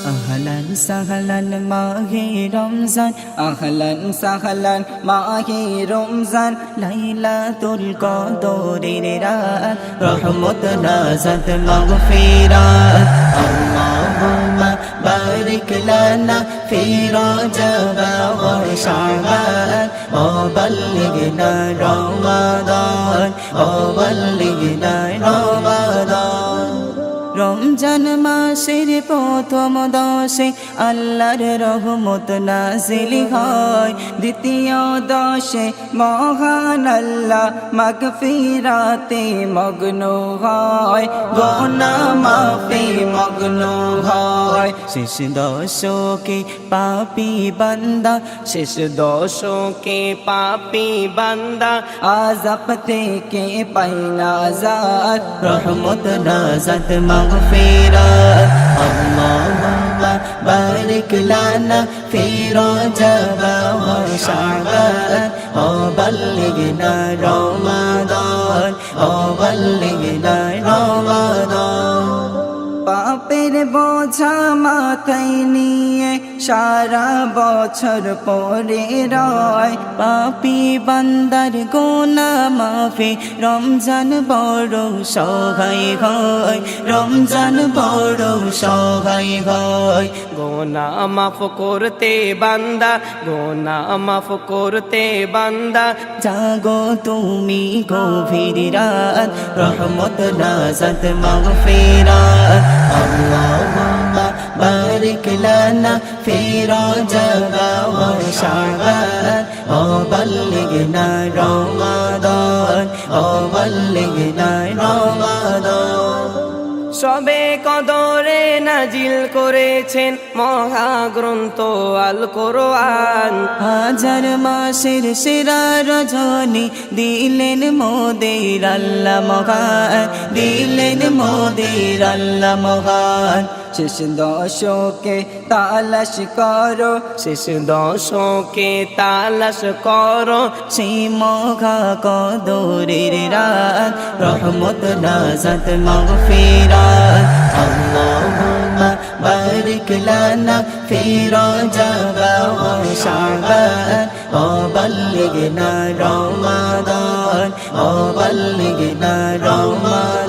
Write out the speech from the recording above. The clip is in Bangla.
أهلاً سهلاً ماهي رمضان أهلاً سهلاً ماهي رمضان ليلة القدر رات رحمة نازت مغفرات اللهم بارك لنا في رجب وشعبان وبلغنا رمضان وبلغنا رمضان রমজান মাসের প্রথম দশে আল্লাহর রহমত নাজিল হয় দ্বিতীয় দশে মহান আল্লাহ মাগফিরাতে মগ্ন হয় গুনাহ মাফে মগ্ন হয় শেষ দশকে পাপী বান্দা শেষ দশকে পাপী বান্দা আযাব থেকে পায় নাজাত রহমত নাজাত مغفرات اللهم بارك لنا في رجب وشعبان وبلغنا رمضان وبلغنا رمضان পাপের বোঝা মাথায় নিয়ে সারা বছর পরে রয় পাপী বান্দার গুনাহ মাফে রমজান বড় সহায় হয় রমজান বড় সহায় হয় গুনাহ মাফ করতে বান্দা গুনাহ মাফ করতে বান্দা জাগো তুমি গভীর রাত রহমত নাজাত মাগফিরাত اللهم بارك لنا في رجب وشعبان وبلغنا رمضان وبلغنا رمضان সবে কদরে নাজিল করেছেন মহাগ্রন্থ আল কোরআন হাজার মাসের সেরা রজনী দিলেন মোদের আল্লাহ মহান দিলেন মোদের আল্লাহ মহান শেষ দশকে তালাশ করো শেষ দশকে তালাশ করো সেই মহা কদরের রাত রহমত নাজাত মাগফিরাত اللهم بارك لنا في رجب وشعبان وبلغنا رمضان وبلغنا رمضان